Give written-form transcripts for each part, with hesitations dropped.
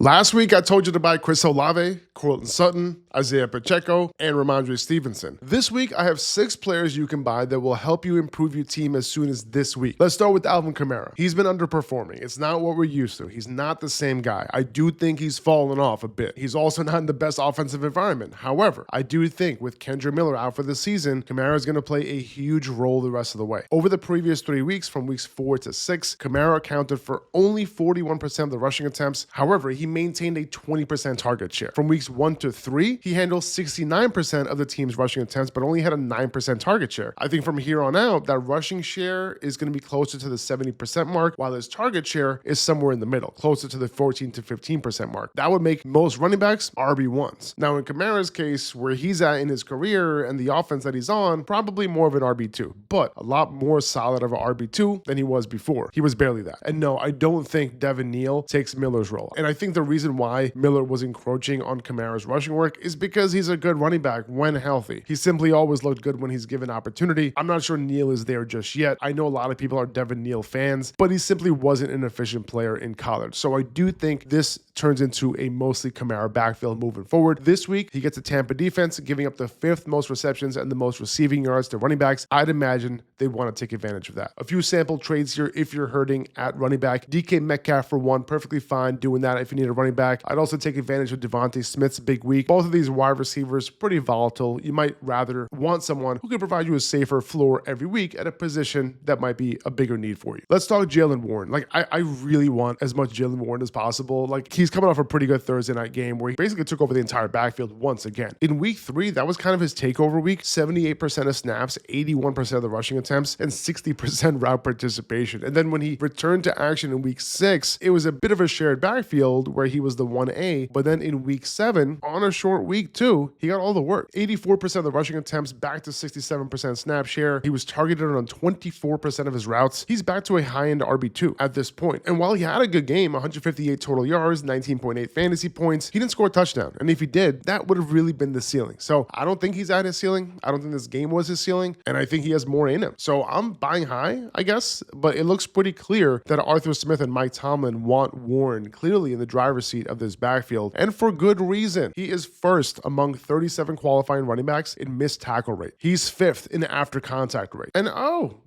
Last week, I told you to buy Chris Olave, Courtland Sutton, Isaiah Pacheco, and Ramondre Stevenson. This week, I have 6 players you can buy that will help you improve your team as soon as this week. Let's start with Alvin Kamara. He's been underperforming. It's not what we're used to. He's not the same guy. I do think he's fallen off a bit. He's also not in the best offensive environment. However, I do think with Kendra Miller out for the season, Kamara is going to play a huge role the rest of the way. Over the previous 3 weeks, from weeks 4 to 6, Kamara accounted for only 41% of the rushing attempts. However, he maintained a 20% target share. From weeks 1 to 3, he handled 69% of the team's rushing attempts, but only had a 9% target share. I think from here on out, that rushing share is going to be closer to the 70% mark, while his target share is somewhere in the middle, closer to the 14 to 15% mark. That would make most running backs RB1s. Now, in Kamara's case, where he's at in his career and the offense that he's on, probably more of an RB2, but a lot more solid of an RB2 than he was before. He was barely that. And no, I don't think Devin Neal takes Miller's role. And I think the reason why Miller was encroaching on Kamara's rushing work is because he's a good running back when healthy. He simply always looked good when he's given opportunity. I'm not sure Neal is there just yet. I know a lot of people are Devin Neal fans, but he simply wasn't an efficient player in college. So I do think this turns into a mostly Kamara backfield moving forward. This week, he gets a Tampa defense, giving up the 5th most receptions and the most receiving yards to running backs. I'd imagine they want to take advantage of that. A few sample trades here if you're hurting at running back. DK Metcalf for one, perfectly fine doing that if you need a running back. I'd also take advantage of Devontae Smith's big week. Both of these wide receivers, pretty volatile. You might rather want someone who can provide you a safer floor every week at a position that might be a bigger need for you. Let's talk Jaylen Warren. I really want as much Jaylen Warren as possible. He's coming off a pretty good Thursday night game where he basically took over the entire backfield once again. In week 3, that was kind of his takeover week. 78% of snaps, 81% of the rushing attempts, and 60% route participation. And then when he returned to action in week 6, it was a bit of a shared backfield where he was the 1A, but then in week 7, on a short week too, he got all the work. 84% of the rushing attempts, back to 67% snap share. He was targeted on 24% of his routes. He's back to a high-end RB2 at this point. And while he had a good game, 158 total yards, 19.8 fantasy points, he didn't score a touchdown. And if he did, that would have really been the ceiling. So I don't think he's at his ceiling. I don't think this game was his ceiling. And I think he has more in him. So I'm buying high, I guess. But it looks pretty clear that Arthur Smith and Mike Tomlin want Warren clearly in the driver's seat of this backfield. And for good reason. He is first among 37 qualifying running backs in missed tackle rate. He's 5th in after contact rate. And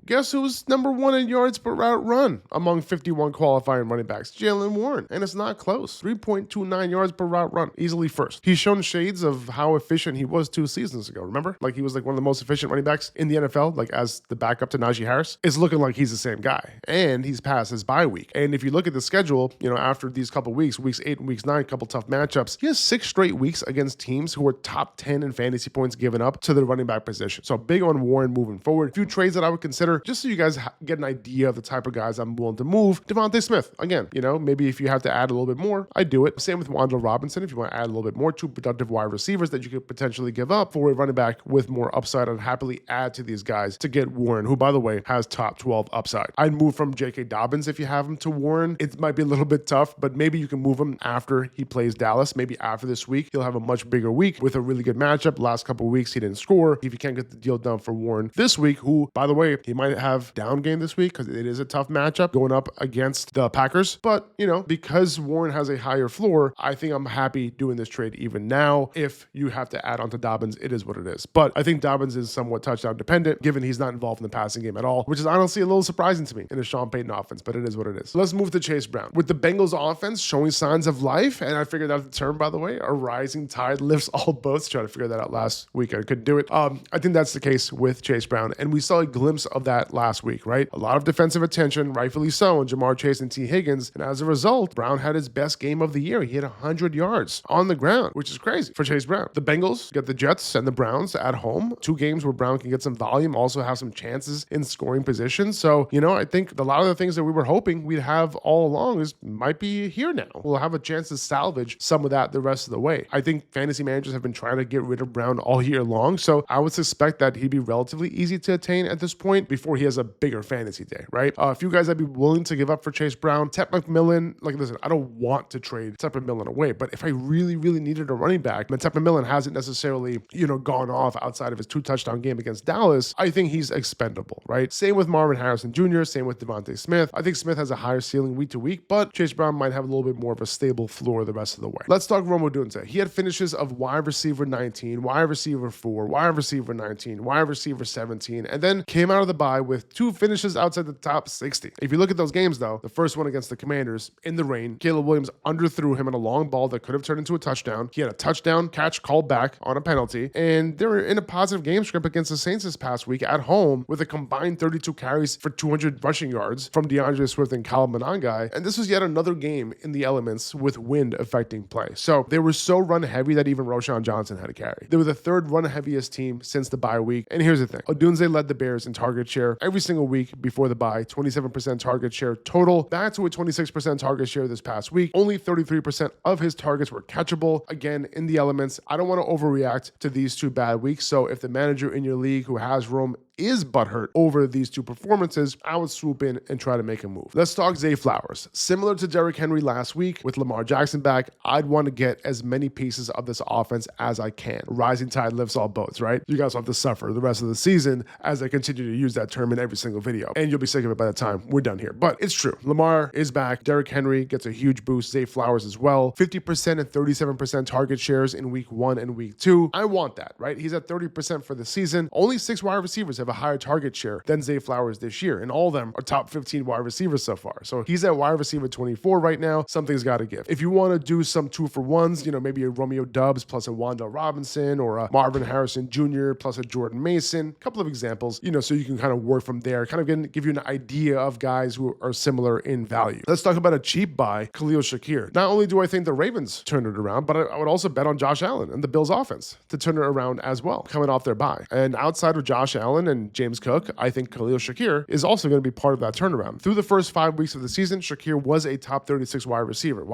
guess who's number 1 in yards per route run among 51 qualifying running backs? Jaylen Warren. And it's not close. 3.29 yards per route run. Easily first. He's shown shades of how efficient he was 2 seasons ago. Remember? He was one of the most efficient running backs in the NFL, as the backup to Najee Harris. It's looking like he's the same guy. And he's past his bye week. And if you look at the schedule, after these couple weeks, weeks 8 and weeks 9, couple tough matchups, he has 6 straight weeks against teams who are top 10 in fantasy points given up to the running back position. So big on Warren moving forward. A few trades that I would consider, just so you guys get an idea of the type of guys I'm willing to move. Devontae Smith, again, maybe if you have to add a little bit more, I do it. Same with Wan'Dale Robinson. If you want to add a little bit more, 2 productive wide receivers that you could potentially give up for a running back with more upside, I'd happily add to these guys to get Warren, who, by the way, has top 12 upside. I'd move from J.K. Dobbins if you have him to Warren. It might be a little bit tough, but maybe you can move him after he plays Dallas. Maybe after this week, he'll have a much bigger week with a really good matchup. Last couple of weeks, he didn't score. If you can't get the deal done for Warren this week, who, by the way, he might have down game this week because it is a tough matchup going up against the Packers. But, because Warren has a higher floor, I think I'm happy doing this trade even now. If you have to add on to Dobbins, it is what it is. But I think Dobbins is somewhat touchdown dependent, given he's not involved in the passing game at all, which is honestly a little surprising to me in a Sean Payton offense, but it is what it is. So let's move to Chase Brown. With the Bengals offense showing signs of life, and I figured out the term, by the way, a rising tide lifts all boats. Tried to figure that out last week. I couldn't do it. I think that's the case with Chase Brown, and we saw a glimpse of that last week, right? A lot of defensive attention, rightfully so, on Jamar Chase and T. Higgins, and as a result, Brown had his best game of the year. He hit 100 yards on the ground, which is crazy for Chase Brown. The Bengals get the Jets and the Browns at home. 2 games where Brown can get some volume, also have some chances in scoring position. So, I think a lot of the things that we were hoping we'd have all along might be here now. We'll have a chance to salvage some of that the rest of the way. I think fantasy managers have been trying to get rid of Brown all year long, so I would suspect that he'd be relatively easy to attain at this point before he has a bigger fantasy day, right? A few guys I'd be willing to give up for Chase Brown. Ted McMillan, listen, I don't want to trade Tepper-Millen away. But if I really, really needed a running back, and Tepper-Millen hasn't necessarily, gone off outside of his 2-touchdown game against Dallas, I think he's expendable, right? Same with Marvin Harrison Jr., same with Devontae Smith. I think Smith has a higher ceiling week to week, but Chase Brown might have a little bit more of a stable floor the rest of the way. Let's talk Rome Odunze. He had finishes of wide receiver 19, wide receiver 4, wide receiver 19, wide receiver 17, and then came out of the bye with 2 finishes outside the top 60. If you look at those games, though, the first one against the Commanders, in the rain, Caleb Williams underthrew him on a long ball that could have turned into a touchdown. He had a touchdown catch called back on a penalty, and they were in a positive game script against the Saints this past week at home with a combined 32 carries for 200 rushing yards from DeAndre Swift and Kyle Monangai, and this was yet another game in the elements with wind affecting play. So they were so run heavy that even Roschon Johnson had a carry. They were the 3rd run heaviest team since the bye week, and here's the thing. Odunze led the Bears in target share every single week before the bye, 27% target share total, back to a 26% target share this past week. Only 33% of his targets were catchable. Again, in the elements, I don't want to overreact to these 2 bad weeks, so if the manager in your league who has Rome is butthurt over these 2 performances, I would swoop in and try to make a move. Let's talk Zay Flowers. Similar to Derrick Henry last week, with Lamar Jackson back, I'd want to get as many pieces of this offense as I can. Rising tide lifts all boats, right? You guys will have to suffer the rest of the season as I continue to use that term in every single video, and you'll be sick of it by the time we're done here. But it's true. Lamar is back. Derrick Henry gets a huge boost. Zay Flowers as well. 50% and 37% target shares in week 1 and week 2. I want that, right? He's at 30% for the season. Only 6 wide receivers have a higher target share than Zay Flowers this year, and all of them are top 15 wide receivers so far. So he's at wide receiver 24 right now. Something's got to give. If you want to do some 2-for-1s, maybe a Romeo Doubs plus a Wan'Dale Robinson, or a Marvin Harrison Jr. plus a Jordan Mason, a couple of examples, so you can kind of work from there, kind of give you an idea of guys who are similar in value. Let's talk about a cheap buy, Khalil Shakir. Not only do I think the Ravens turned it around, but I would also bet on Josh Allen and the Bills offense to turn it around as well, coming off their bye. And outside of Josh Allen and James Cook, I think Khalil Shakir is also going to be part of that turnaround. Through the first 5 weeks of the season, Shakir was a top 36 wide receiver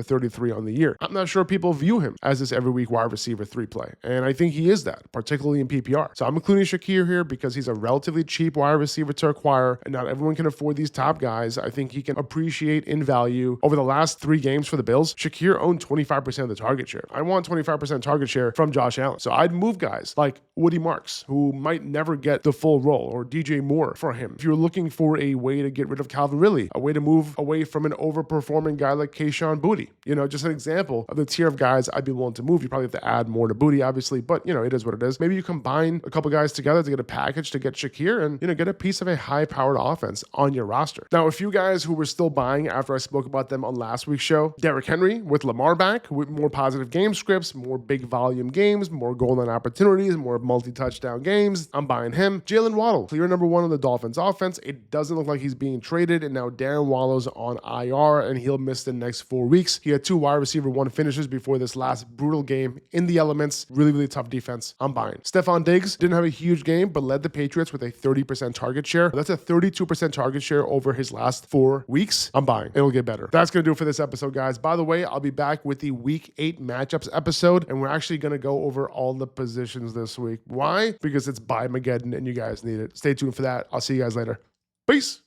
33 on the year. I'm not sure people view him as this every week wide receiver 3 play, and I think he is that, particularly in PPR. So I'm including Shakir here because he's a relatively cheap wide receiver to acquire, and not everyone can afford these top guys. I think he can appreciate in value. Over the last 3 games for the Bills, Shakir owned 25% of the target share. I want 25% target share from Josh Allen. So I'd move guys like Woody Marks, who might never get the full role, or DJ Moore for him. If you're looking for a way to get rid of Calvin Ridley, a way to move away from an overperforming guy like Kayshon Boutte, just an example of the tier of guys I'd be willing to move. You probably have to add more to Boutte, obviously, but it is what it is. Maybe you combine a couple guys together to get a package to get Shakir and, get a piece of a high-powered offense on your roster. Now, a few guys who were still buying after I spoke about them on last week's show, Derrick Henry with Lamar back, with more positive game scripts, more big volume games, more goal line opportunities, more multi-touchdown games. I'm buying him. Jaylen Waddle, clear number 1 on the Dolphins offense. It doesn't look like he's being traded, and now Darren Waller's on IR, and he'll miss the next 4 weeks. He had 2 wide receiver 1 finishes before this last brutal game in the elements. Really, really tough defense. I'm buying. Stephon Diggs didn't have a huge game, but led the Patriots with a 30% target share. That's a 32% target share over his last 4 weeks. I'm buying. It'll get better. That's going to do it for this episode, guys. By the way, I'll be back with the Week 8 matchups episode, and we're actually going to go over all the positions this week. Why? Because it's Buy-Mageddon, and you guys need it. Stay tuned for that. I'll see you guys later. Peace.